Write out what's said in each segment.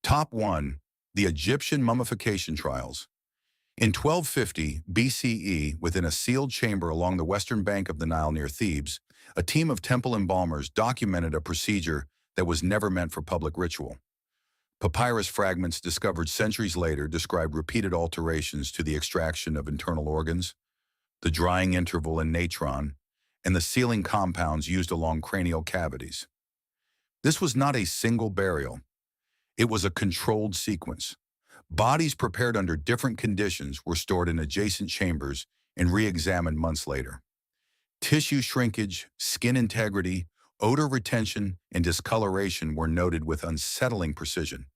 Top 1. The Egyptian Mummification Trials. In 1250 BCE, within a sealed chamber along the western bank of the Nile near Thebes, a team of temple embalmers documented a procedure that was never meant for public ritual. Papyrus fragments discovered centuries later described repeated alterations to the extraction of internal organs, the drying interval in natron, and the sealing compounds used along cranial cavities. This was not a single burial. It was a controlled sequence. Bodies prepared under different conditions were stored in adjacent chambers and re-examined months later. Tissue shrinkage, skin integrity, odor retention, and discoloration were noted with unsettling precision.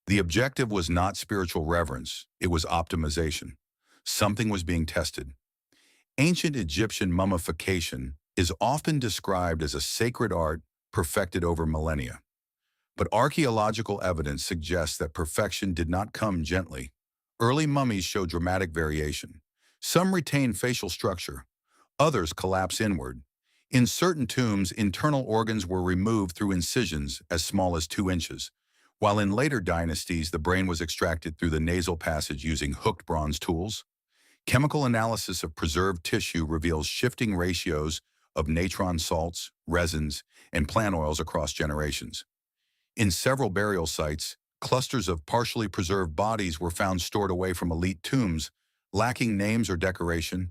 The objective was not spiritual reverence, it was optimization. Something was being tested. Ancient Egyptian mummification is often described as a sacred art perfected over millennia. But archaeological evidence suggests that perfection did not come gently. Early mummies show dramatic variation. Some retain facial structure, others collapse inward. In certain tombs, internal organs were removed through incisions as small as 2 inches, while in later dynasties the brain was extracted through the nasal passage using hooked bronze tools. Chemical analysis of preserved tissue reveals shifting ratios of natron salts, resins, and plant oils across generations. In several burial sites, clusters of partially preserved bodies were found stored away from elite tombs, lacking names or decoration.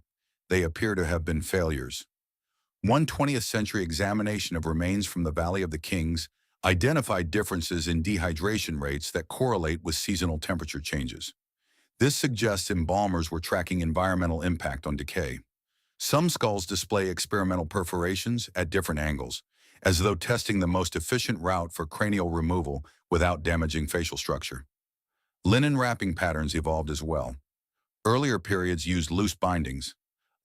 They appear to have been failures. One 20th century examination of remains from the Valley of the Kings identified differences in dehydration rates that correlate with seasonal temperature changes. This suggests embalmers were tracking environmental impact on decay. Some skulls display experimental perforations at different angles, as though testing the most efficient route for cranial removal without damaging facial structure. Linen wrapping patterns evolved as well. Earlier periods used loose bindings.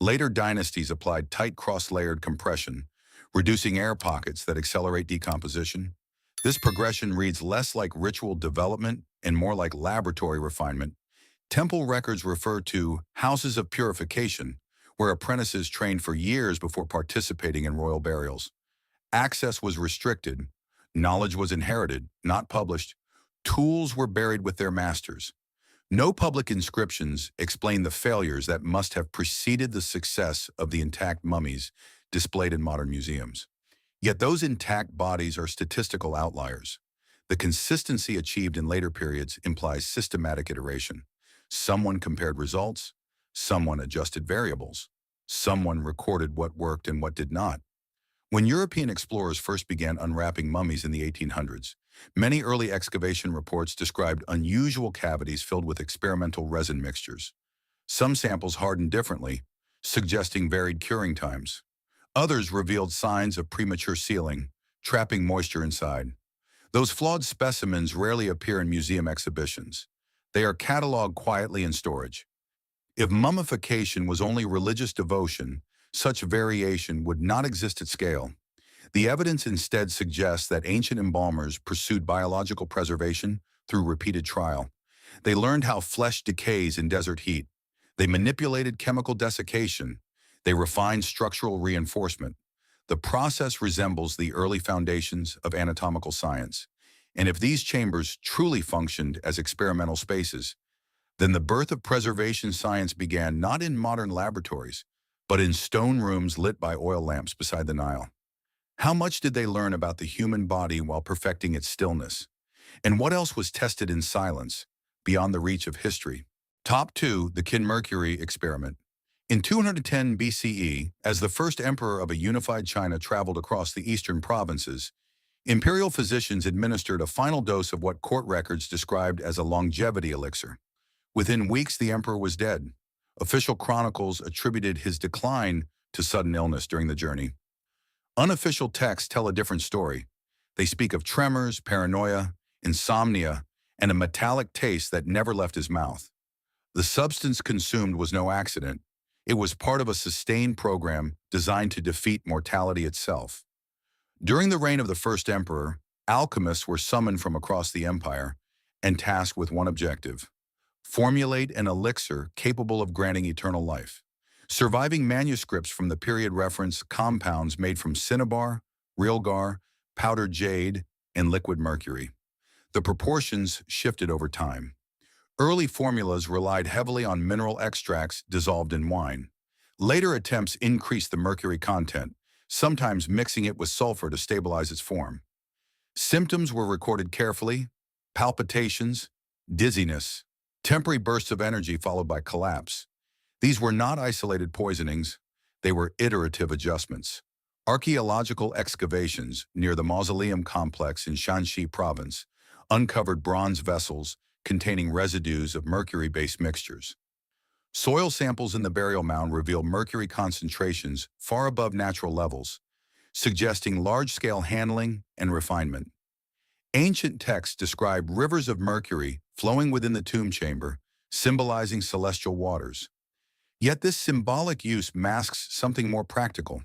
Later dynasties applied tight cross-layered compression, reducing air pockets that accelerate decomposition. This progression reads less like ritual development and more like laboratory refinement. Temple records refer to houses of purification, where apprentices trained for years before participating in royal burials. Access was restricted, knowledge was inherited, not published, tools were buried with their masters. No public inscriptions explain the failures that must have preceded the success of the intact mummies displayed in modern museums. Yet those intact bodies are statistical outliers. The consistency achieved in later periods implies systematic iteration. Someone compared results, someone adjusted variables, someone recorded what worked and what did not. When European explorers first began unwrapping mummies in the 1800s, many early excavation reports described unusual cavities filled with experimental resin mixtures. Some samples hardened differently, suggesting varied curing times. Others revealed signs of premature sealing, trapping moisture inside. Those flawed specimens rarely appear in museum exhibitions. They are cataloged quietly in storage. If mummification was only religious devotion, such variation would not exist at scale. The evidence instead suggests that ancient embalmers pursued biological preservation through repeated trial. They learned how flesh decays in desert heat. They manipulated chemical desiccation. They refined structural reinforcement. The process resembles the early foundations of anatomical science. And if these chambers truly functioned as experimental spaces, then the birth of preservation science began not in modern laboratories, but in stone rooms lit by oil lamps beside the Nile. How much did they learn about the human body while perfecting its stillness? And what else was tested in silence, beyond the reach of history? Top 2. The Kinmercury Experiment. In 210 BCE, as the first emperor of a unified China traveled across the eastern provinces, imperial physicians administered a final dose of what court records described as a longevity elixir. Within weeks, the emperor was dead. Official chronicles attributed his decline to sudden illness during the journey. Unofficial texts tell a different story. They speak of tremors, paranoia, insomnia, and a metallic taste that never left his mouth. The substance consumed was no accident. It was part of a sustained program designed to defeat mortality itself. During the reign of the first emperor, alchemists were summoned from across the empire and tasked with one objective: formulate an elixir capable of granting eternal life. Surviving manuscripts from the period reference compounds made from cinnabar, realgar, powdered jade, and liquid mercury. The proportions shifted over time. Early formulas relied heavily on mineral extracts dissolved in wine. Later attempts increased the mercury content, sometimes mixing it with sulfur to stabilize its form. Symptoms were recorded carefully: palpitations, dizziness, temporary bursts of energy followed by collapse. These were not isolated poisonings, they were iterative adjustments. Archaeological excavations near the mausoleum complex in Shanxi province uncovered bronze vessels containing residues of mercury-based mixtures. Soil samples in the burial mound reveal mercury concentrations far above natural levels, suggesting large-scale handling and refinement. Ancient texts describe rivers of mercury flowing within the tomb chamber, symbolizing celestial waters. Yet this symbolic use masks something more practical.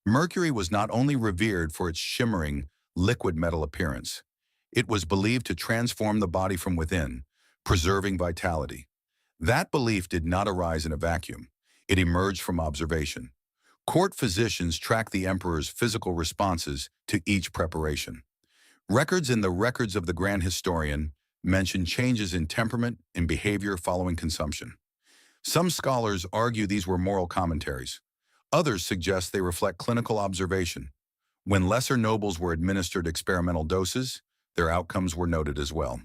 Mercury was not only revered for its shimmering, liquid metal appearance. It was believed to transform the body from within, preserving vitality. That belief did not arise in a vacuum. It emerged from observation. Court physicians tracked the emperor's physical responses to each preparation. Records in the Records of the Grand Historian mention changes in temperament and behavior following consumption. Some scholars argue these were moral commentaries. Others suggest they reflect clinical observation. When lesser nobles were administered experimental doses, their outcomes were noted as well.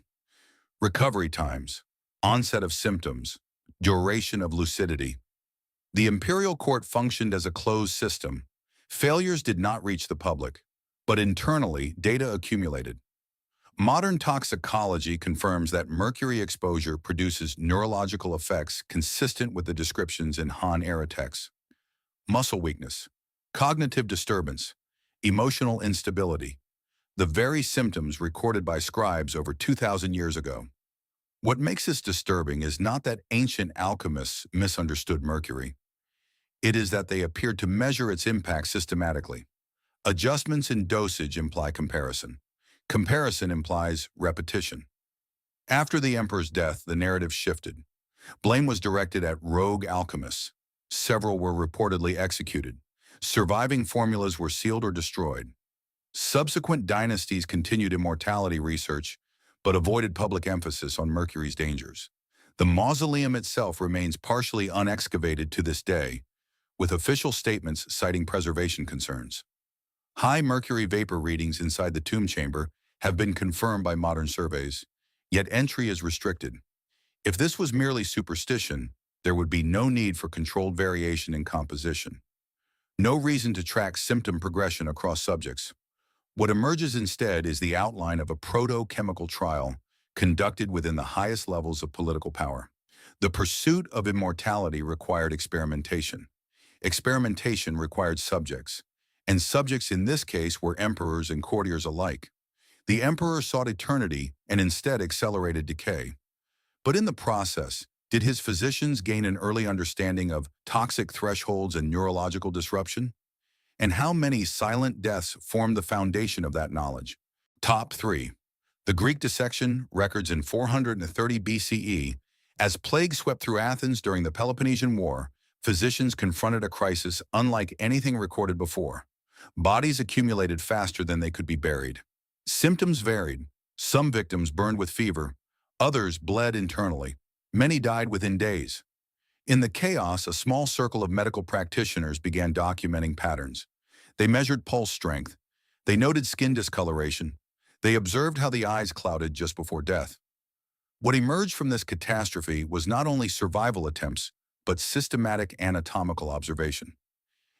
Recovery times, onset of symptoms, duration of lucidity. The imperial court functioned as a closed system. Failures did not reach the public, but internally, data accumulated. Modern toxicology confirms that mercury exposure produces neurological effects consistent with the descriptions in Han-era texts. Muscle weakness, cognitive disturbance, emotional instability, the very symptoms recorded by scribes over 2,000 years ago. What makes this disturbing is not that ancient alchemists misunderstood mercury. It is that they appeared to measure its impact systematically. Adjustments in dosage imply comparison. Comparison implies repetition. After the emperor's death, the narrative shifted. Blame was directed at rogue alchemists. Several were reportedly executed. Surviving formulas were sealed or destroyed. Subsequent dynasties continued immortality research, but avoided public emphasis on mercury's dangers. The mausoleum itself remains partially unexcavated to this day, with official statements citing preservation concerns. High mercury vapor readings inside the tomb chamber have been confirmed by modern surveys, yet entry is restricted. If this was merely superstition, there would be no need for controlled variation in composition. No reason to track symptom progression across subjects. What emerges instead is the outline of a proto-chemical trial conducted within the highest levels of political power. The pursuit of immortality required experimentation. Experimentation required subjects, and subjects in this case were emperors and courtiers alike. The emperor sought eternity and instead accelerated decay. But in the process, did his physicians gain an early understanding of toxic thresholds and neurological disruption? And how many silent deaths formed the foundation of that knowledge? Top 3. The Greek dissection records in 430 BCE. As plague swept through Athens during the Peloponnesian War, physicians confronted a crisis unlike anything recorded before. Bodies accumulated faster than they could be buried. Symptoms varied. Some victims burned with fever, others bled internally. Many died within days. In the chaos, a small circle of medical practitioners began documenting patterns. They measured pulse strength. They noted skin discoloration. They observed how the eyes clouded just before death. What emerged from this catastrophe was not only survival attempts, but systematic anatomical observation.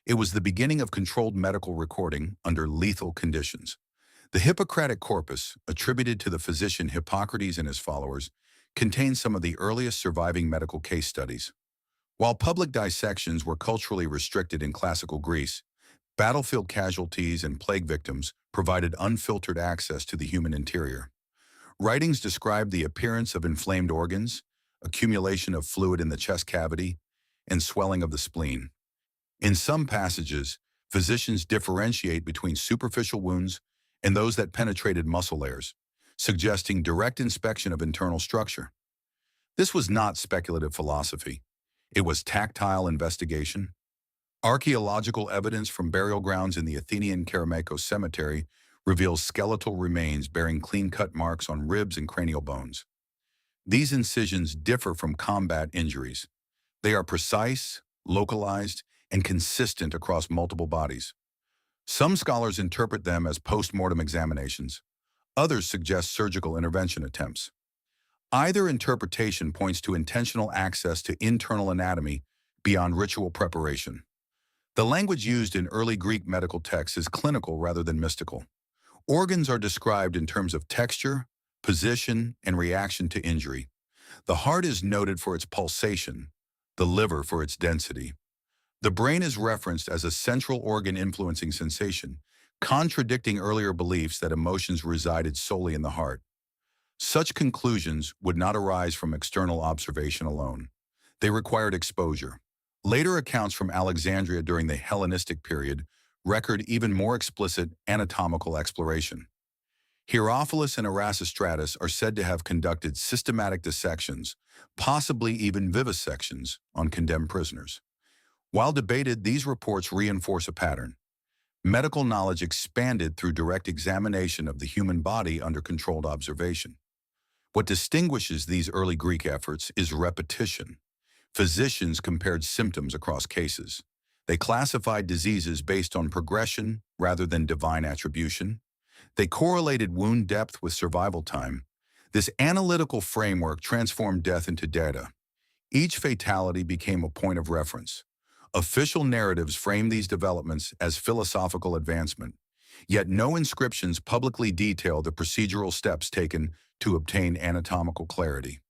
It was the beginning of controlled medical recording under lethal conditions. The Hippocratic corpus, attributed to the physician Hippocrates and his followers, contains some of the earliest surviving medical case studies. While public dissections were culturally restricted in classical Greece, battlefield casualties and plague victims provided unfiltered access to the human interior. Writings describe the appearance of inflamed organs, accumulation of fluid in the chest cavity, and swelling of the spleen. In some passages, physicians differentiate between superficial wounds and those that penetrated muscle layers, suggesting direct inspection of internal structure. This was not speculative philosophy. It was tactile investigation. Archaeological evidence from burial grounds in the Athenian Kerameikos cemetery reveals skeletal remains bearing clean-cut marks on ribs and cranial bones. These incisions differ from combat injuries. They are precise, localized, and consistent across multiple bodies. Some scholars interpret them as post-mortem examinations. Others suggest surgical intervention attempts. Either interpretation points to intentional access to internal anatomy beyond ritual preparation. The language used in early Greek medical texts is clinical rather than mystical. Organs are described in terms of texture, position, and reaction to injury. The heart is noted for its pulsation, the liver for its density. The brain is referenced as a central organ influencing sensation, contradicting earlier beliefs that emotions resided solely in the heart. Such conclusions would not arise from external observation alone. They required exposure. Later accounts from Alexandria during the Hellenistic period record even more explicit anatomical exploration. Herophilus and Erasistratus are said to have conducted systematic dissections, possibly even vivisections, on condemned prisoners. While debated, these reports reinforce a pattern. Medical knowledge expanded through direct examination of the human body under controlled observation. What distinguishes these early Greek efforts is repetition. Physicians compared symptoms across cases. They classified diseases based on progression rather than divine attribution. They correlated wound depth with survival time. This analytical framework transformed death into data. Each fatality became a point of reference. Official narratives frame these developments as philosophical advancement, yet no inscriptions publicly detail the procedural steps taken to obtain anatomical clarity.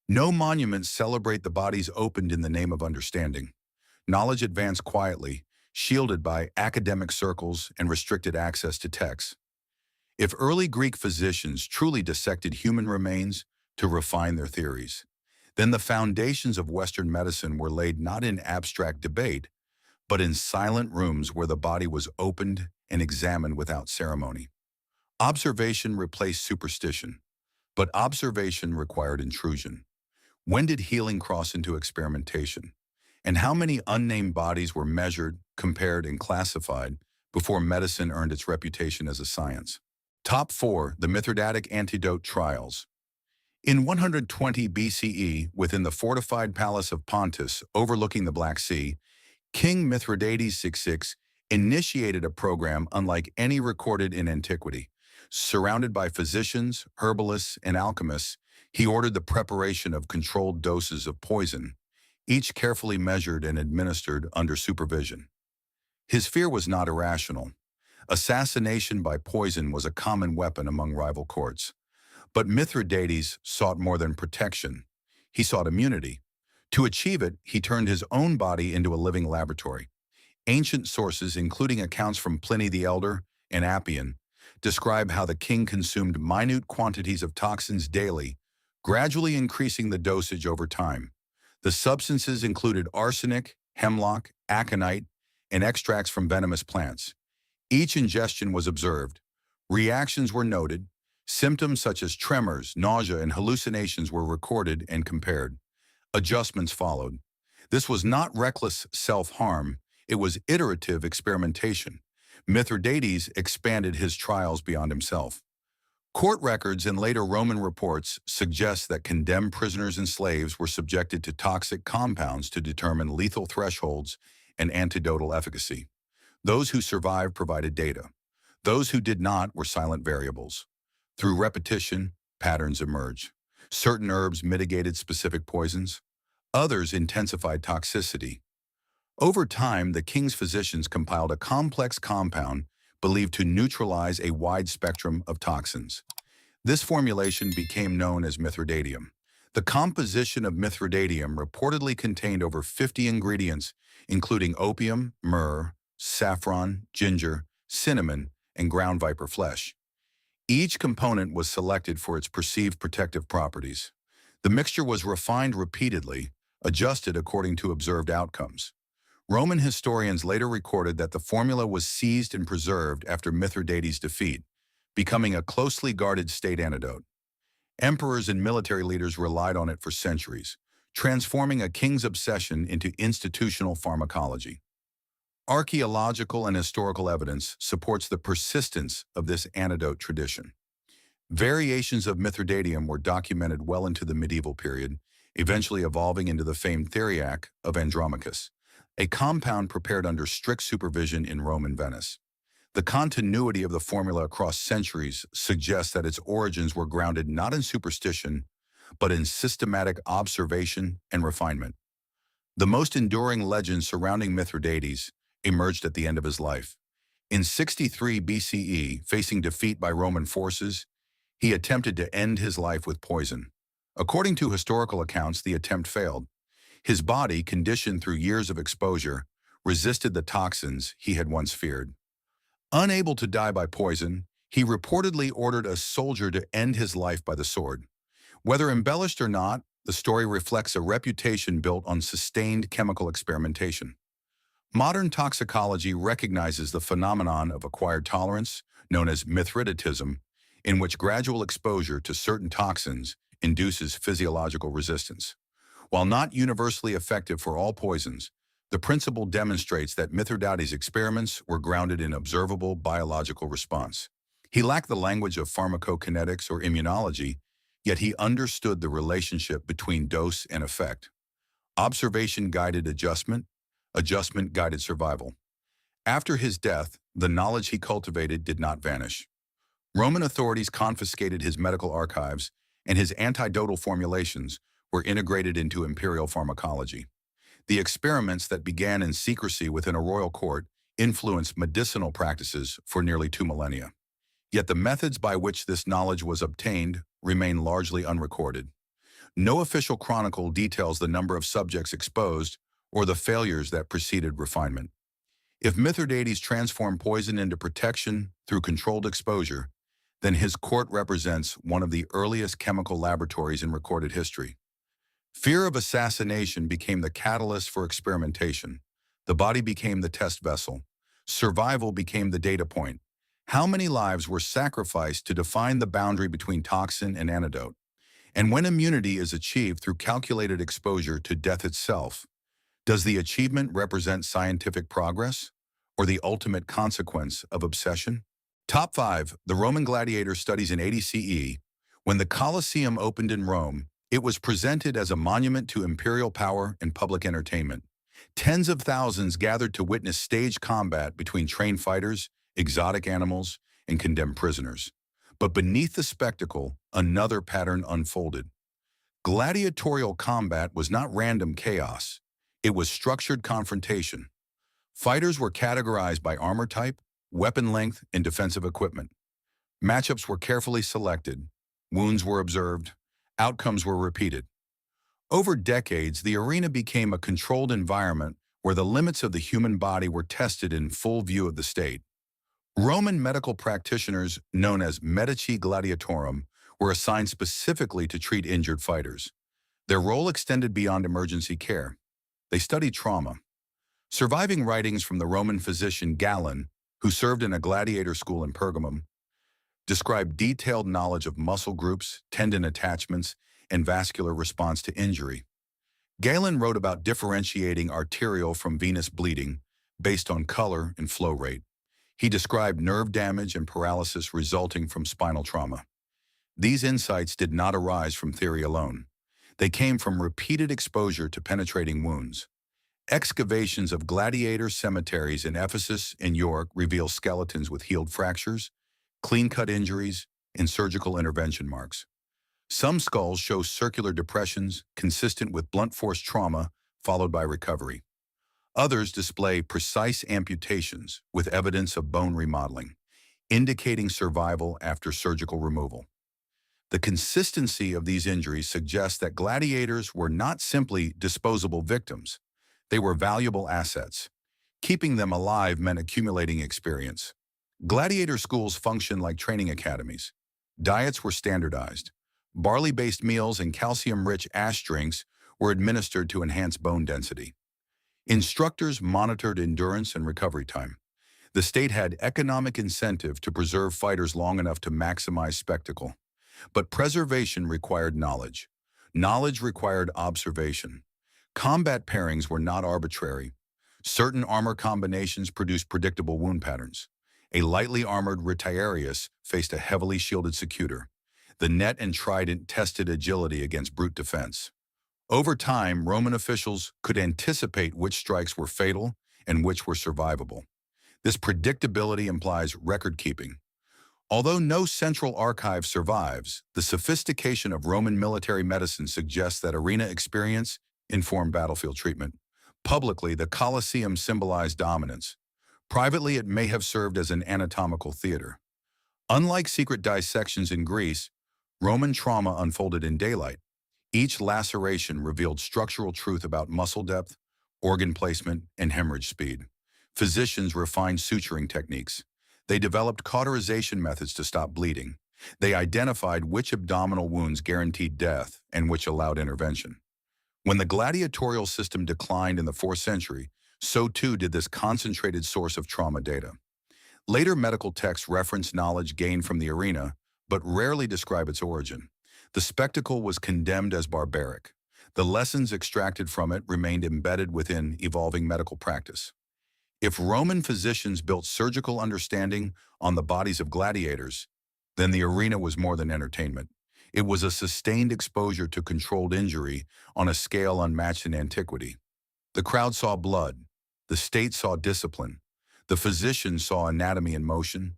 No monuments celebrate the bodies opened in the name of understanding. Knowledge advanced quietly, shielded by academic circles and restricted access to texts. If early Greek physicians truly dissected human remains to refine their theories, then the foundations of Western medicine were laid not in abstract debate, but in silent rooms where the body was opened and examined without ceremony. Observation replaced superstition, but observation required intrusion. When did healing cross into experimentation? And how many unnamed bodies were measured, compared, and classified before medicine earned its reputation as a science? Top 4. The Mithridatic Antidote Trials. In 120 BCE, within the fortified palace of Pontus overlooking the Black Sea, King Mithridates VI initiated a program unlike any recorded in antiquity. Surrounded by physicians, herbalists, and alchemists, he ordered the preparation of controlled doses of poison, each carefully measured and administered under supervision. His fear was not irrational. Assassination by poison was a common weapon among rival courts. But Mithridates sought more than protection. He sought immunity. To achieve it, he turned his own body into a living laboratory. Ancient sources, including accounts from Pliny the Elder and Appian, describe how the king consumed minute quantities of toxins daily, gradually increasing the dosage over time. The substances included arsenic, hemlock, aconite, and extracts from venomous plants. Each ingestion was observed. Reactions were noted. Symptoms such as tremors, nausea, and hallucinations were recorded and compared. Adjustments followed. This was not reckless self-harm, it was iterative experimentation. Mithridates expanded his trials beyond himself. Court records and later Roman reports suggest that condemned prisoners and slaves were subjected to toxic compounds to determine lethal thresholds and antidotal efficacy. Those who survived provided data. Those who did not were silent variables. Through repetition, patterns emerged. Certain herbs mitigated specific poisons. Others intensified toxicity. Over time, the king's physicians compiled a complex compound believed to neutralize a wide spectrum of toxins. This formulation became known as Mithridatium. The composition of Mithridatium reportedly contained over 50 ingredients, including opium, myrrh, saffron, ginger, cinnamon, and ground viper flesh. Each component was selected for its perceived protective properties. The mixture was refined repeatedly, adjusted according to observed outcomes. Roman historians later recorded that the formula was seized and preserved after Mithridates' defeat, becoming a closely guarded state antidote. Emperors and military leaders relied on it for centuries, transforming a king's obsession into institutional pharmacology. Archaeological and historical evidence supports the persistence of this antidote tradition. Variations of Mithridatium were documented well into the medieval period, eventually evolving into the famed theriac of Andromachus, a compound prepared under strict supervision in Rome and Venice. The continuity of the formula across centuries suggests that its origins were grounded not in superstition, but in systematic observation and refinement. The most enduring legend surrounding Mithridates emerged at the end of his life. In 63 BCE, facing defeat by Roman forces, he attempted to end his life with poison. According to historical accounts, the attempt failed. His body, conditioned through years of exposure, resisted the toxins he had once feared. Unable to die by poison, he reportedly ordered a soldier to end his life by the sword. Whether embellished or not, the story reflects a reputation built on sustained chemical experimentation. Modern toxicology recognizes the phenomenon of acquired tolerance, known as mithridatism, in which gradual exposure to certain toxins induces physiological resistance. While not universally effective for all poisons, the principle demonstrates that Mithridates' experiments were grounded in observable biological response. He lacked the language of pharmacokinetics or immunology, yet he understood the relationship between dose and effect. Observation guided adjustment, adjustment guided survival. After his death, the knowledge he cultivated did not vanish. Roman authorities confiscated his medical archives, and his antidotal formulations were integrated into imperial pharmacology. The experiments that began in secrecy within a royal court influenced medicinal practices for nearly 2 millennia. Yet the methods by which this knowledge was obtained remain largely unrecorded. No official chronicle details the number of subjects exposed or the failures that preceded refinement. If Mithridates transformed poison into protection through controlled exposure, then his court represents one of the earliest chemical laboratories in recorded history. Fear of assassination became the catalyst for experimentation. The body became the test vessel. Survival became the data point. How many lives were sacrificed to define the boundary between toxin and antidote? And when immunity is achieved through calculated exposure to death itself, does the achievement represent scientific progress or the ultimate consequence of obsession? Top 5. The Roman gladiator studies in 80 CE. When the Colosseum opened in Rome, it was presented as a monument to imperial power and public entertainment. Tens of thousands gathered to witness staged combat between trained fighters, exotic animals, and condemned prisoners. But beneath the spectacle, another pattern unfolded. Gladiatorial combat was not random chaos. It was structured confrontation. Fighters were categorized by armor type, weapon length, and defensive equipment. Matchups were carefully selected. Wounds were observed. Outcomes were repeated. Over decades, the arena became a controlled environment where the limits of the human body were tested in full view of the state. Roman medical practitioners, known as medici gladiatorum, were assigned specifically to treat injured fighters. Their role extended beyond emergency care. They studied trauma. Surviving writings from the Roman physician Galen, who served in a gladiator school in Pergamum, describe detailed knowledge of muscle groups, tendon attachments, and vascular response to injury. Galen wrote about differentiating arterial from venous bleeding based on color and flow rate. He described nerve damage and paralysis resulting from spinal trauma. These insights did not arise from theory alone. They came from repeated exposure to penetrating wounds. Excavations of gladiator cemeteries in Ephesus and York reveal skeletons with healed fractures, clean-cut injuries, and surgical intervention marks. Some skulls show circular depressions consistent with blunt force trauma followed by recovery. Others display precise amputations with evidence of bone remodeling, indicating survival after surgical removal. The consistency of these injuries suggests that gladiators were not simply disposable victims. They were valuable assets. Keeping them alive meant accumulating experience. Gladiator schools functioned like training academies. Diets were standardized. Barley-based meals and calcium-rich ash drinks were administered to enhance bone density. Instructors monitored endurance and recovery time. The state had economic incentive to preserve fighters long enough to maximize spectacle. But preservation required knowledge. Knowledge required observation. Combat pairings were not arbitrary. Certain armor combinations produced predictable wound patterns. A lightly armored retiarius faced a heavily shielded secutor. The net and trident tested agility against brute defense. Over time, Roman officials could anticipate which strikes were fatal and which were survivable. This predictability implies record-keeping. Although no central archive survives, the sophistication of Roman military medicine suggests that arena experience informed battlefield treatment. Publicly, the Colosseum symbolized dominance. Privately, it may have served as an anatomical theater. Unlike secret dissections in Greece, Roman trauma unfolded in daylight. Each laceration revealed structural truth about muscle depth, organ placement, and hemorrhage speed. Physicians refined suturing techniques. They developed cauterization methods to stop bleeding. They identified which abdominal wounds guaranteed death and which allowed intervention. When the gladiatorial system declined in the 4th century, so too did this concentrated source of trauma data. Later medical texts reference knowledge gained from the arena, but rarely describe its origin. The spectacle was condemned as barbaric. The lessons extracted from it remained embedded within evolving medical practice. If Roman physicians built surgical understanding on the bodies of gladiators, then the arena was more than entertainment. It was a sustained exposure to controlled injury on a scale unmatched in antiquity. The crowd saw blood. The state saw discipline. The physicians saw anatomy in motion.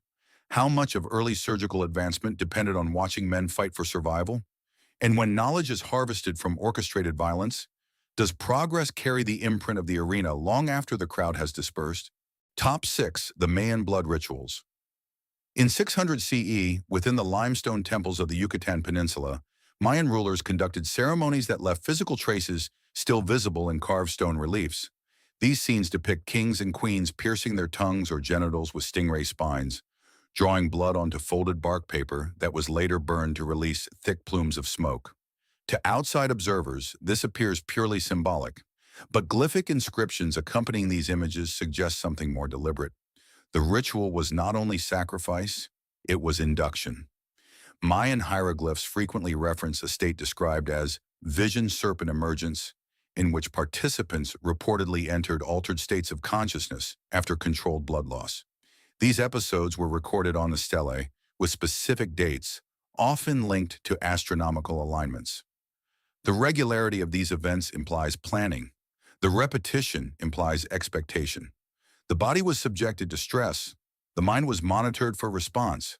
How much of early surgical advancement depended on watching men fight for survival? And when knowledge is harvested from orchestrated violence, does progress carry the imprint of the arena long after the crowd has dispersed? Top 6. The Mayan Blood Rituals. In 600 CE, within the limestone temples of the Yucatan Peninsula, Mayan rulers conducted ceremonies that left physical traces still visible in carved stone reliefs. These scenes depict kings and queens piercing their tongues or genitals with stingray spines, drawing blood onto folded bark paper that was later burned to release thick plumes of smoke. To outside observers, this appears purely symbolic, but glyphic inscriptions accompanying these images suggest something more deliberate. The ritual was not only sacrifice, it was induction. Mayan hieroglyphs frequently reference a state described as vision serpent emergence, in which participants reportedly entered altered states of consciousness after controlled blood loss. These episodes were recorded on the stelae with specific dates, often linked to astronomical alignments. The regularity of these events implies planning. The repetition implies expectation. The body was subjected to stress. The mind was monitored for response.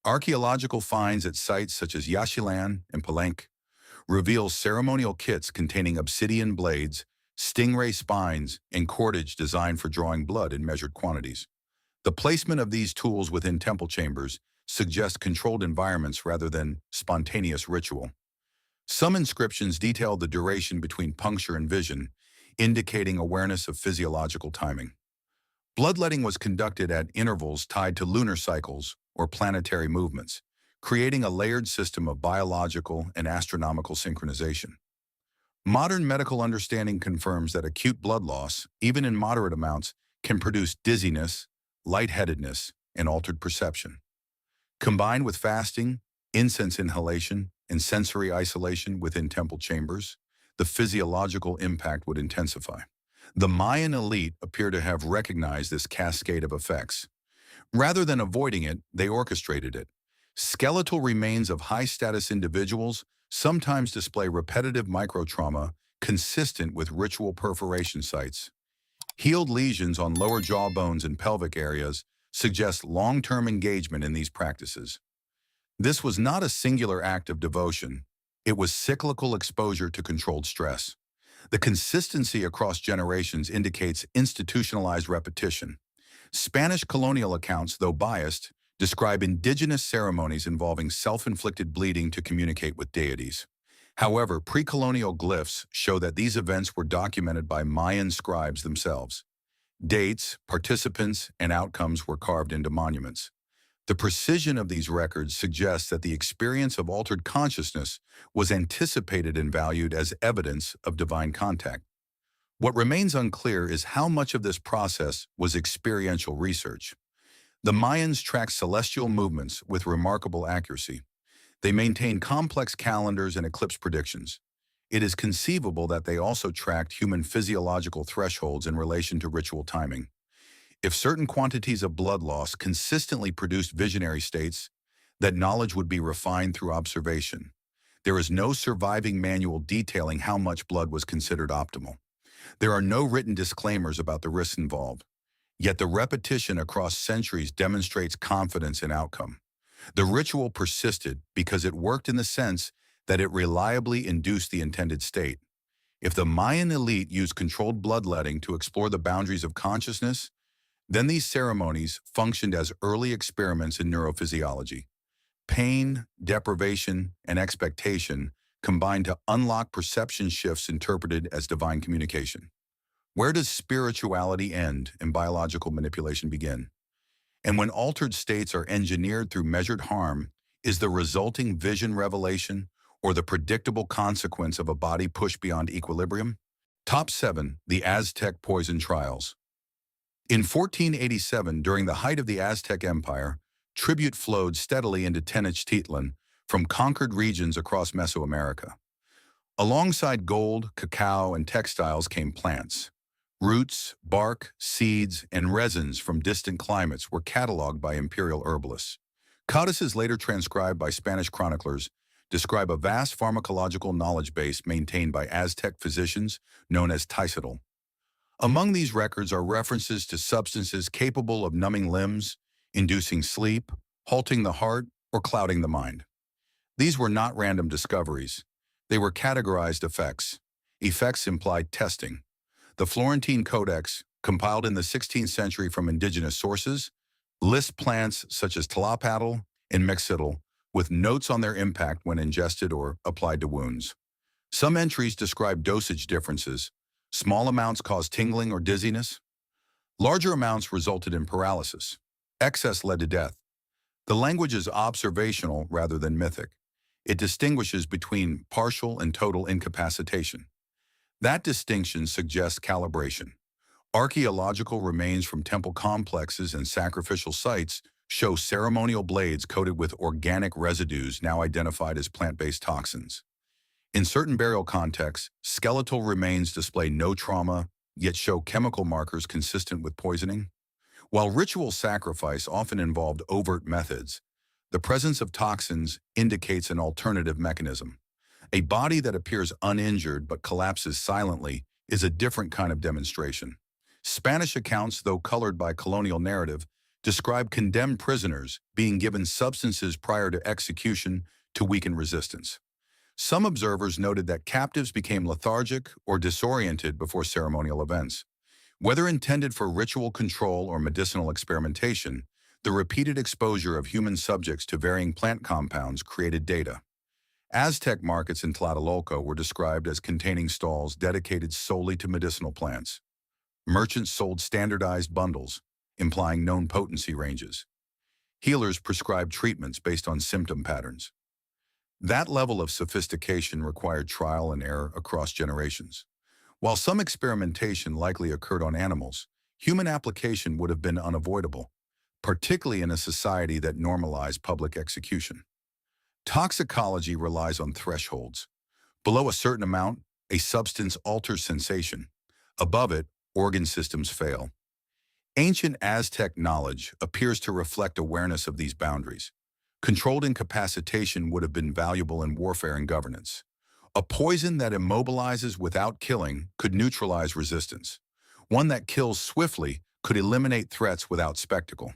Archaeological finds at sites such as Yaxchilan and Palenque reveal ceremonial kits containing obsidian blades, stingray spines, and cordage designed for drawing blood in measured quantities. The placement of these tools within temple chambers suggests controlled environments rather than spontaneous ritual. Some inscriptions detail the duration between puncture and vision, indicating awareness of physiological timing. Bloodletting was conducted at intervals tied to lunar cycles or planetary movements, creating a layered system of biological and astronomical synchronization. Modern medical understanding confirms that acute blood loss, even in moderate amounts, can produce dizziness, lightheadedness, and altered perception. Combined with fasting, incense inhalation, and sensory isolation within temple chambers, the physiological impact would intensify. The Mayan elite appear to have recognized this cascade of effects. Rather than avoiding it, they orchestrated it. Skeletal remains of high-status individuals sometimes display repetitive microtrauma consistent with ritual perforation sites. Healed lesions on lower jaw bones and pelvic areas suggest long-term engagement in these practices. This was not a singular act of devotion. It was cyclical exposure to controlled stress. The consistency across generations indicates institutionalized repetition. Spanish colonial accounts, though biased, describe indigenous ceremonies involving self-inflicted bleeding to communicate with deities. However, pre-colonial glyphs show that these events were documented by Mayan scribes themselves. Dates, participants, and outcomes were carved into monuments. The precision of these records suggests that the experience of altered consciousness was anticipated and valued as evidence of divine contact. What remains unclear is how much of this process was experiential research. The Mayans tracked celestial movements with remarkable accuracy. They maintained complex calendars and eclipse predictions. It is conceivable that they also tracked human physiological thresholds in relation to ritual timing. If certain quantities of blood loss consistently produced visionary states, that knowledge would be refined through observation. There is no surviving manual detailing how much blood was considered optimal. There are no written disclaimers about the risks involved. Yet the repetition across centuries demonstrates confidence in outcome. The ritual persisted because it worked in the sense that it reliably induced the intended state. If the Mayan elite used controlled bloodletting to explore the boundaries of consciousness, then these ceremonies functioned as early experiments in neurophysiology. Pain, deprivation, and expectation combined to unlock perception shifts interpreted as divine communication. Where does spirituality end and biological manipulation begin? And when altered states are engineered through measured harm, is the resulting vision revelation or the predictable consequence of a body pushed beyond equilibrium? Top 7. The Aztec Poison Trials. In 1487, during the height of the Aztec Empire, tribute flowed steadily into Tenochtitlan from conquered regions across Mesoamerica. Alongside gold, cacao, and textiles came plants. Roots, bark, seeds, and resins from distant climates were cataloged by imperial herbalists. Codices later transcribed by Spanish chroniclers describe a vast pharmacological knowledge base maintained by Aztec physicians known as Tizatl. Among these records are references to substances capable of numbing limbs, inducing sleep, halting the heart, or clouding the mind. These were not random discoveries. They were categorized effects. Effects implied testing. The Florentine Codex, compiled in the 16th century from indigenous sources, lists plants such as tlapatl and mexitl with notes on their impact when ingested or applied to wounds. Some entries describe dosage differences. Small amounts caused tingling or dizziness. Larger amounts resulted in paralysis. Excess led to death. The language is observational rather than mythic. It distinguishes between partial and total incapacitation. That distinction suggests calibration. Archaeological remains from temple complexes and sacrificial sites show ceremonial blades coated with organic residues now identified as plant-based toxins. In certain burial contexts, skeletal remains display no trauma, yet show chemical markers consistent with poisoning. While ritual sacrifice often involved overt methods, the presence of toxins indicates an alternative mechanism. A body that appears uninjured but collapses silently is a different kind of demonstration. Spanish accounts, though colored by colonial narrative, describe condemned prisoners being given substances prior to execution to weaken resistance. Some observers noted that captives became lethargic or disoriented before ceremonial events. Whether intended for ritual control or medicinal experimentation, the repeated exposure of human subjects to varying plant compounds created data. Aztec markets in Tlatelolco were described as containing stalls dedicated solely to medicinal plants. Merchants sold standardized bundles, implying known potency ranges. Healers prescribed treatments based on symptom patterns. That level of sophistication required trial and error across generations. While some experimentation likely occurred on animals, human application would have been unavoidable, particularly in a society that normalized public execution. Toxicology relies on thresholds. Below a certain amount, a substance alters sensation. Above it, organ systems fail. Ancient Aztec knowledge appears to reflect awareness of these boundaries. Controlled incapacitation would have been valuable in warfare and governance. A poison that immobilizes without killing could neutralize resistance. One that kills swiftly could eliminate threats without spectacle.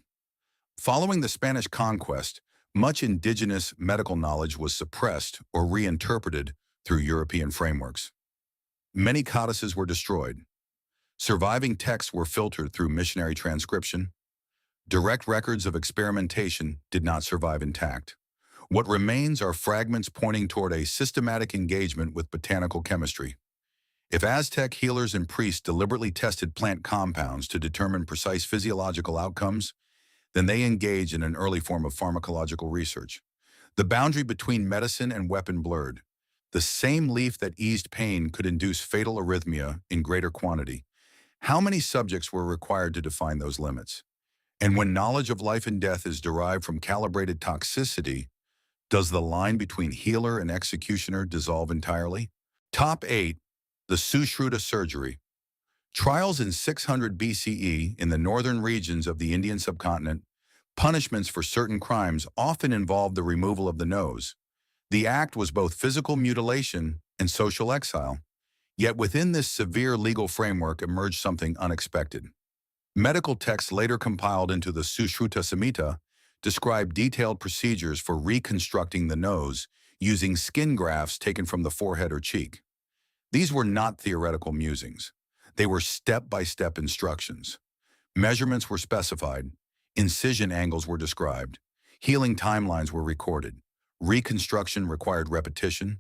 Following the Spanish conquest, much indigenous medical knowledge was suppressed or reinterpreted through European frameworks. Many codices were destroyed. Surviving texts were filtered through missionary transcription. Direct records of experimentation did not survive intact. What remains are fragments pointing toward a systematic engagement with botanical chemistry. If Aztec healers and priests deliberately tested plant compounds to determine precise physiological outcomes, then they engaged in an early form of pharmacological research. The boundary between medicine and weapon blurred. The same leaf that eased pain could induce fatal arrhythmia in greater quantity. How many subjects were required to define those limits? And when knowledge of life and death is derived from calibrated toxicity, does the line between healer and executioner dissolve entirely? Top 8. The Sushruta Surgery. Trials in 600 BCE in the northern regions of the Indian subcontinent, punishments for certain crimes often involved the removal of the nose. The act was both physical mutilation and social exile. Yet within this severe legal framework emerged something unexpected. Medical texts later compiled into the Sushruta Samhita describe detailed procedures for reconstructing the nose using skin grafts taken from the forehead or cheek. These were not theoretical musings. They were step-by-step instructions. Measurements were specified, incision angles were described, healing timelines were recorded, reconstruction required repetition.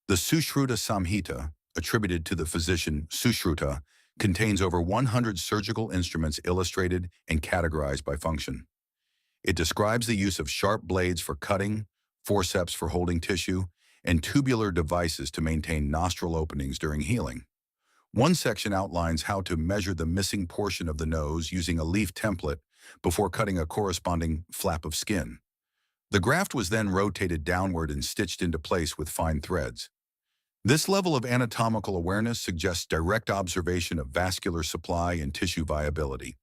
The Sushruta Samhita, attributed to the physician Sushruta, contains over 100 surgical instruments illustrated and categorized by function. It describes the use of sharp blades for cutting, forceps for holding tissue, and tubular devices to maintain nostril openings during healing. One section outlines how to measure the missing portion of the nose using a leaf template before cutting a corresponding flap of skin. The graft was then rotated downward and stitched into place with fine threads. This level of anatomical awareness suggests direct observation of vascular supply and tissue viability.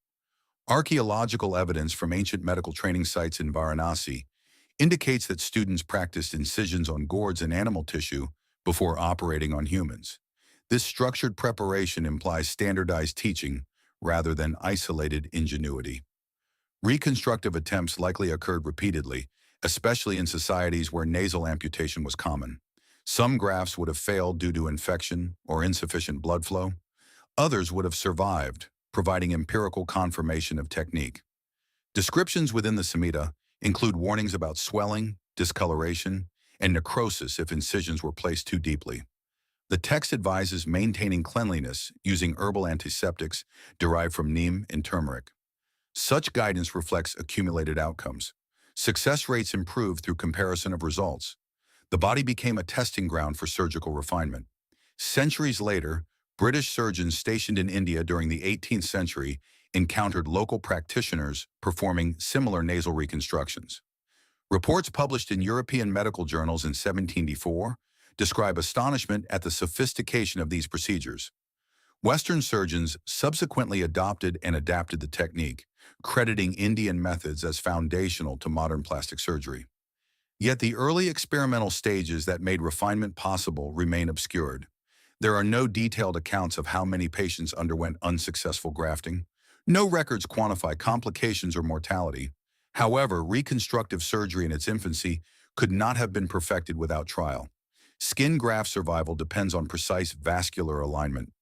Archaeological evidence from ancient medical training sites in Varanasi indicates that students practiced incisions on gourds and animal tissue before operating on humans. This structured preparation implies standardized teaching rather than isolated ingenuity. Reconstructive attempts likely occurred repeatedly, especially in societies where nasal amputation was common. Some grafts would have failed due to infection or insufficient blood flow. Others would have survived, providing empirical confirmation of technique. Descriptions within the Samhita include warnings about swelling, discoloration, and necrosis if incisions were placed too deeply. The text advises maintaining cleanliness using herbal antiseptics derived from neem and turmeric. Such guidance reflects accumulated outcomes. Success rates improved through comparison of results. The body became a testing ground for surgical refinement. Centuries later, British surgeons stationed in India during the 18th century encountered local practitioners performing similar nasal reconstructions. Reports published in European medical journals in 1784 describe astonishment at the sophistication of these procedures. Western surgeons subsequently adopted and adapted the technique, crediting Indian methods as foundational to modern plastic surgery. Yet the early experimental stages that made refinement possible remain obscured. There are no detailed accounts of how many patients underwent unsuccessful grafting. No records quantify complications or mortality. However, reconstructive surgery in its infancy could not have been perfected without trial. Skin graft survival depends on precise vascular alignment.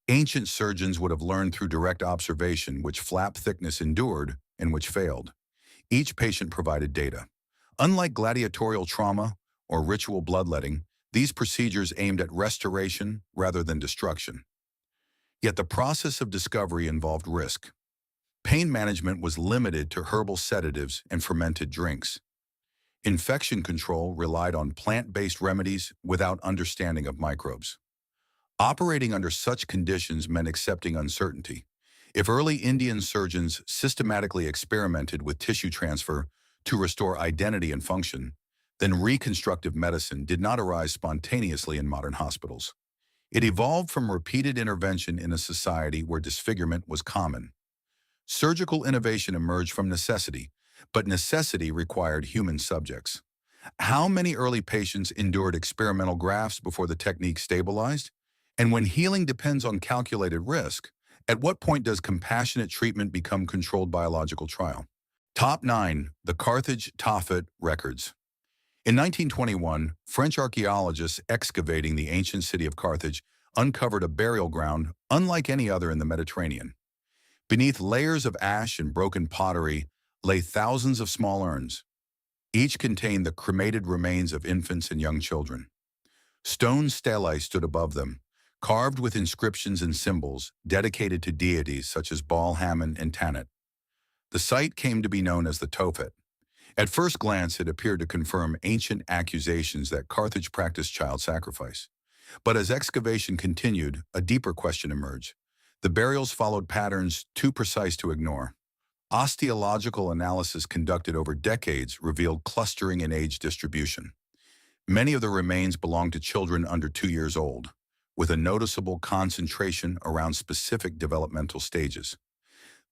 Ancient surgeons would have learned through direct observation which flap thickness endured and which failed. Each patient provided data. Unlike gladiatorial trauma or ritual bloodletting, these procedures aimed at restoration rather than destruction. Yet the process of discovery involved risk. Pain management was limited to herbal sedatives and fermented drinks. Infection control relied on plant-based remedies without understanding of microbes. Operating under such conditions meant accepting uncertainty. If early Indian surgeons systematically experimented with tissue transfer to restore identity and function, then reconstructive medicine did not arise spontaneously in modern hospitals. It evolved from repeated intervention in a society where disfigurement was common. Surgical innovation emerged from necessity, but necessity required human subjects. How many early patients endured experimental grafts before the technique stabilized? And when healing depends on calculated risk, at what point does compassionate treatment become controlled biological trial? Top 9. The Carthage Tophet Records. In 1921, French archaeologists excavating the ancient city of Carthage uncovered a burial ground unlike any other in the Mediterranean. Beneath layers of ash and broken pottery lay thousands of small urns. Each contained the cremated remains of infants and young children. Stone stelae stood above them, carved with inscriptions and symbols dedicated to deities such as Baal, Hammon, and Tanit. The site came to be known as the Tophet. At first glance, it appeared to confirm ancient accusations that Carthage practiced child sacrifice. But as excavation continued, a deeper question emerged. The burials followed patterns too precise to ignore. Osteological analysis conducted over decades revealed clustering in age distribution. Many of the remains belonged to children under 2 years old. with a noticeable concentration around specific developmental stages.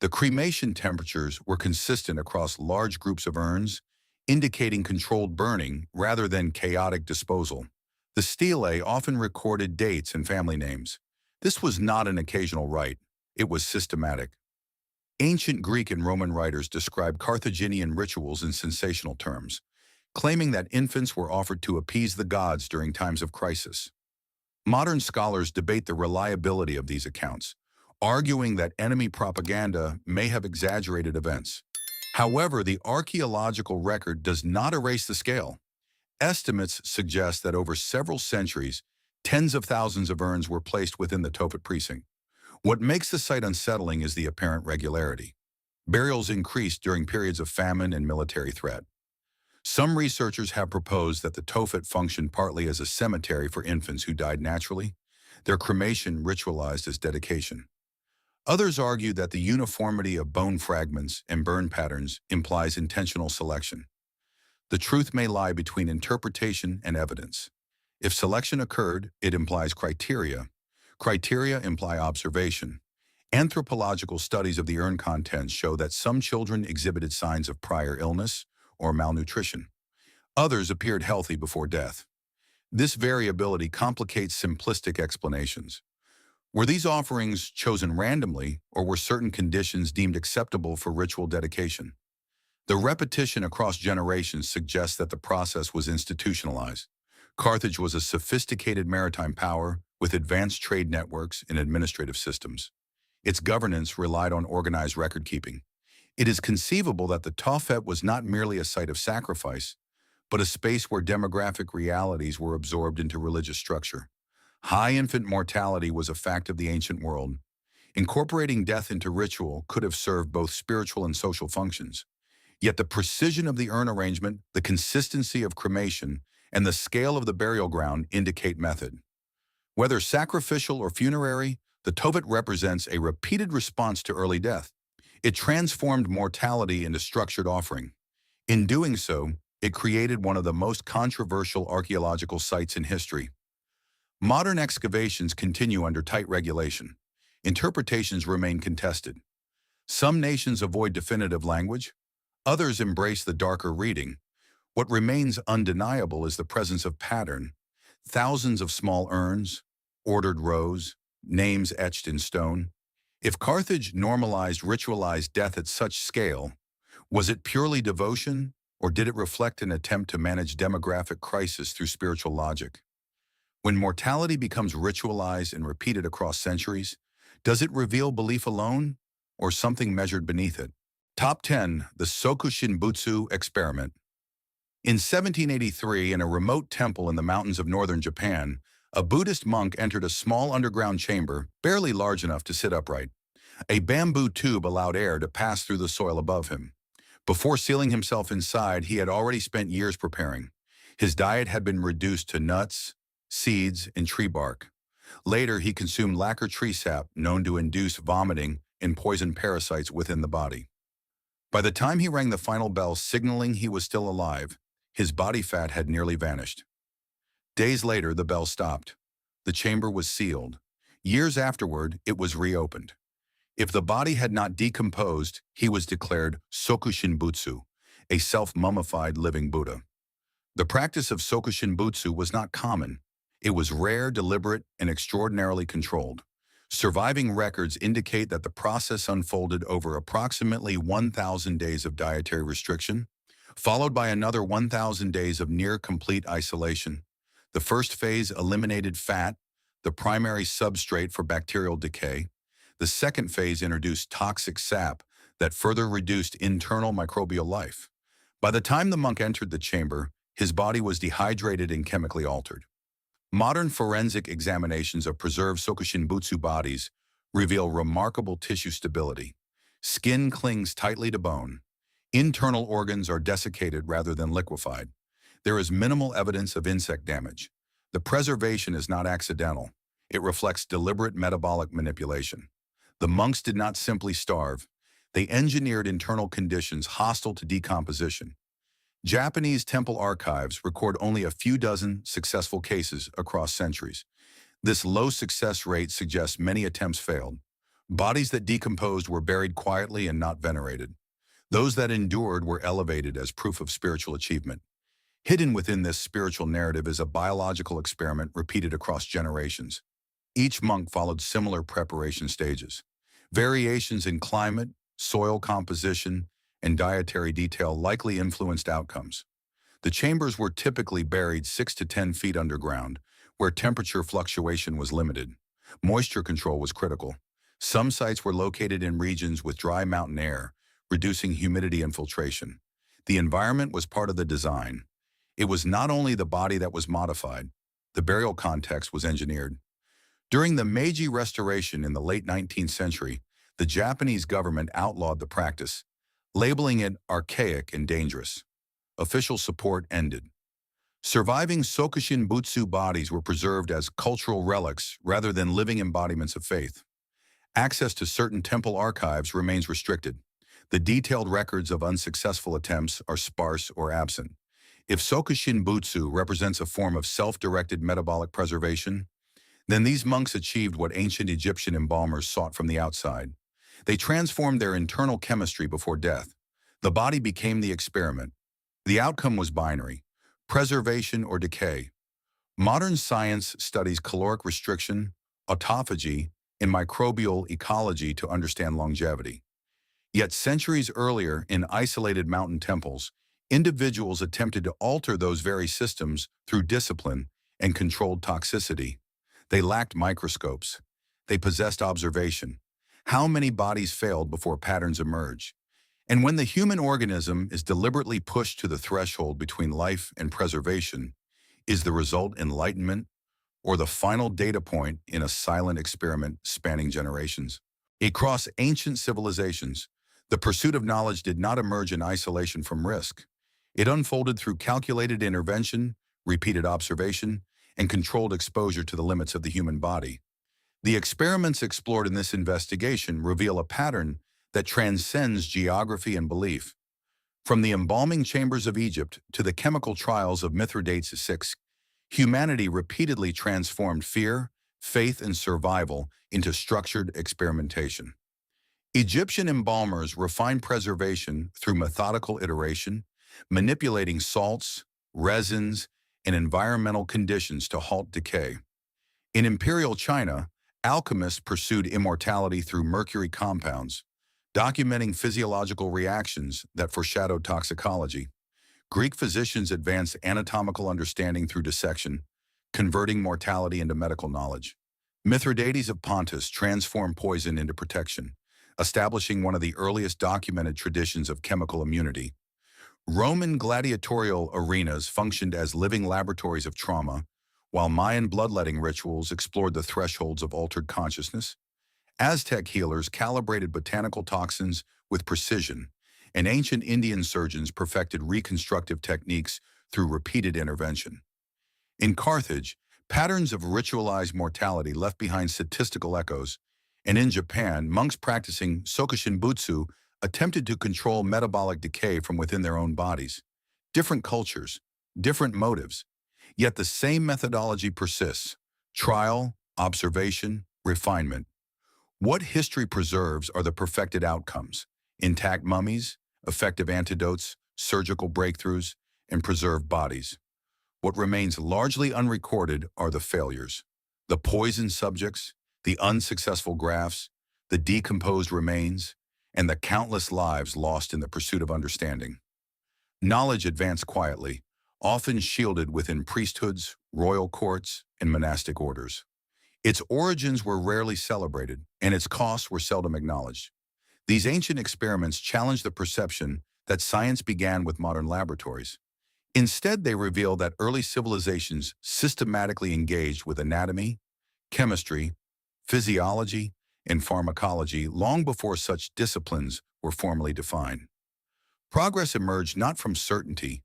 The cremation temperatures were consistent across large groups of urns, indicating controlled burning rather than chaotic disposal. The stelae often recorded dates and family names. This was not an occasional rite, it was systematic. Ancient Greek and Roman writers described Carthaginian rituals in sensational terms, claiming that infants were offered to appease the gods during times of crisis. Modern scholars debate the reliability of these accounts, arguing that enemy propaganda may have exaggerated events. However, the archaeological record does not erase the scale. Estimates suggest that over several centuries, tens of thousands of urns were placed within the Tophet precinct. What makes the site unsettling is the apparent regularity. Burials increased during periods of famine and military threat. Some researchers have proposed that the Tophet functioned partly as a cemetery for infants who died naturally, their cremation ritualized as dedication. Others argue that the uniformity of bone fragments and burn patterns implies intentional selection. The truth may lie between interpretation and evidence. If selection occurred, it implies criteria. Criteria imply observation. Anthropological studies of the urn contents show that some children exhibited signs of prior illness or malnutrition. Others appeared healthy before death. This variability complicates simplistic explanations. Were these offerings chosen randomly, or were certain conditions deemed acceptable for ritual dedication? The repetition across generations suggests that the process was institutionalized. Carthage was a sophisticated maritime power with advanced trade networks and administrative systems. Its governance relied on organized record-keeping. It is conceivable that the Tophet was not merely a site of sacrifice, but a space where demographic realities were absorbed into religious structure. High infant mortality was a fact of the ancient world. Incorporating death into ritual could have served both spiritual and social functions. Yet the precision of the urn arrangement, the consistency of cremation, and the scale of the burial ground indicate method. Whether sacrificial or funerary, the Tophet represents a repeated response to early death. It transformed mortality into structured offering. In doing so, it created one of the most controversial archaeological sites in history. Modern excavations continue under tight regulation. Interpretations remain contested. Some nations avoid definitive language. Others embrace the darker reading. What remains undeniable is the presence of pattern. Thousands of small urns, ordered rows, names etched in stone. If Carthage normalized ritualized death at such scale, was it purely devotion, or did it reflect an attempt to manage demographic crisis through spiritual logic? When mortality becomes ritualized and repeated across centuries, does it reveal belief alone, or something measured beneath it? Top 10. The Sokushinbutsu Experiment. In 1783, in a remote temple in the mountains of northern Japan, a Buddhist monk entered a small underground chamber, barely large enough to sit upright. A bamboo tube allowed air to pass through the soil above him. Before sealing himself inside, he had already spent years preparing. His diet had been reduced to nuts, seeds, and tree bark. Later, he consumed lacquer tree sap, known to induce vomiting and poison parasites within the body. By the time he rang the final bell signaling he was still alive, his body fat had nearly vanished. Days later, the bell stopped. The chamber was sealed. Years afterward, it was reopened. If the body had not decomposed, he was declared Sokushinbutsu, a self-mummified living Buddha. The practice of Sokushinbutsu was not common. It was rare, deliberate, and extraordinarily controlled. Surviving records indicate that the process unfolded over approximately 1,000 days of dietary restriction, followed by another 1,000 days of near-complete isolation. The first phase eliminated fat, the primary substrate for bacterial decay. The second phase introduced toxic sap that further reduced internal microbial life. By the time the monk entered the chamber, his body was dehydrated and chemically altered. Modern forensic examinations of preserved Sokushinbutsu bodies reveal remarkable tissue stability. Skin clings tightly to bone. Internal organs are desiccated rather than liquefied. There is minimal evidence of insect damage. The preservation is not accidental. It reflects deliberate metabolic manipulation. The monks did not simply starve. They engineered internal conditions hostile to decomposition. Japanese temple archives record only a few dozen successful cases across centuries. This low success rate suggests many attempts failed. Bodies that decomposed were buried quietly and not venerated. Those that endured were elevated as proof of spiritual achievement. Hidden within this spiritual narrative is a biological experiment repeated across generations. Each monk followed similar preparation stages. Variations in climate, soil composition, and dietary detail likely influenced outcomes. The chambers were typically buried 6 to 10 feet underground, where temperature fluctuation was limited. Moisture control was critical. Some sites were located in regions with dry mountain air, reducing humidity infiltration. The environment was part of the design. It was not only the body that was modified, the burial context was engineered. During the Meiji Restoration in the late 19th century, the Japanese government outlawed the practice, labeling it archaic and dangerous. Official support ended. Surviving Sokushin Butsu bodies were preserved as cultural relics rather than living embodiments of faith. Access to certain temple archives remains restricted. The detailed records of unsuccessful attempts are sparse or absent. If Sokushin Butsu represents a form of self-directed metabolic preservation, then these monks achieved what ancient Egyptian embalmers sought from the outside. They transformed their internal chemistry before death. The body became the experiment. The outcome was binary: preservation or decay. Modern science studies caloric restriction, autophagy, and microbial ecology to understand longevity. Yet centuries earlier, in isolated mountain temples, individuals attempted to alter those very systems through discipline and controlled toxicity. They lacked microscopes. They possessed observation. How many bodies failed before patterns emerge? And when the human organism is deliberately pushed to the threshold between life and preservation, is the result enlightenment or the final data point in a silent experiment spanning generations? Across ancient civilizations, the pursuit of knowledge did not emerge in isolation from risk. It unfolded through calculated intervention, repeated observation, and controlled exposure to the limits of the human body. The experiments explored in this investigation reveal a pattern that transcends geography and belief. From the embalming chambers of Egypt to the chemical trials of Mithridates VI, humanity repeatedly transformed fear, faith, and survival into structured experimentation. Egyptian embalmers refined preservation through methodical iteration, manipulating salts, resins, and environmental conditions to halt decay. In imperial China, alchemists pursued immortality through mercury compounds, documenting physiological reactions that foreshadowed toxicology. Greek physicians advanced anatomical understanding through dissection, converting mortality into medical knowledge. Mithridates of Pontus transformed poison into protection, establishing one of the earliest documented traditions of chemical immunity. Roman gladiatorial arenas functioned as living laboratories of trauma, while Mayan bloodletting rituals explored the thresholds of altered consciousness. Aztec healers calibrated botanical toxins with precision, and ancient Indian surgeons perfected reconstructive techniques through repeated intervention. In Carthage, patterns of ritualized mortality left behind statistical echoes, and in Japan, monks practicing Sokushin Butsu attempted to control metabolic decay from within their own bodies. Different cultures, different motives, yet the same methodology persists: trial, observation, refinement. What history preserves are the perfected outcomes: intact mummies, effective antidotes, surgical breakthroughs, and preserved bodies. What remains largely unrecorded are the failures: the poisoned subjects, the unsuccessful grafts, the decomposed remains, and the countless lives lost in the pursuit of understanding. Knowledge advanced quietly, often shielded within priesthoods, royal courts, and monastic orders. Its origins were rarely celebrated, and its costs were seldom acknowledged. These ancient experiments challenged the perception that science began with modern laboratories. Instead, they reveal that early civilizations systematically engaged with anatomy, chemistry, physiology, and pharmacology long before such disciplines were formally defined. Progress emerged not from certainty,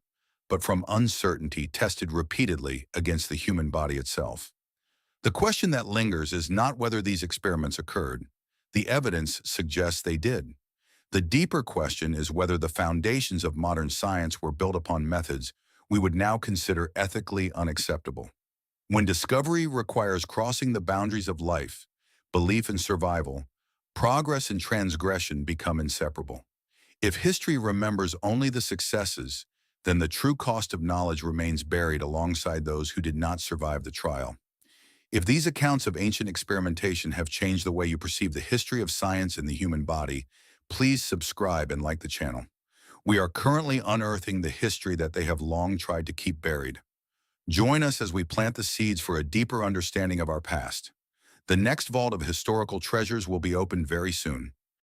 but from uncertainty tested repeatedly against the human body itself. The question that lingers is not whether these experiments occurred. The evidence suggests they did. The deeper question is whether the foundations of modern science were built upon methods we would now consider ethically unacceptable. When discovery requires crossing the boundaries of life, belief and survival, progress and transgression become inseparable. If history remembers only the successes, then the true cost of knowledge remains buried alongside those who did not survive the trial. If these accounts of ancient experimentation have changed the way you perceive the history of science and the human body, please subscribe and like the channel. We are currently unearthing the history that they have long tried to keep buried. Join us as we plant the seeds for a deeper understanding of our past. The next vault of historical treasures will be opened very soon.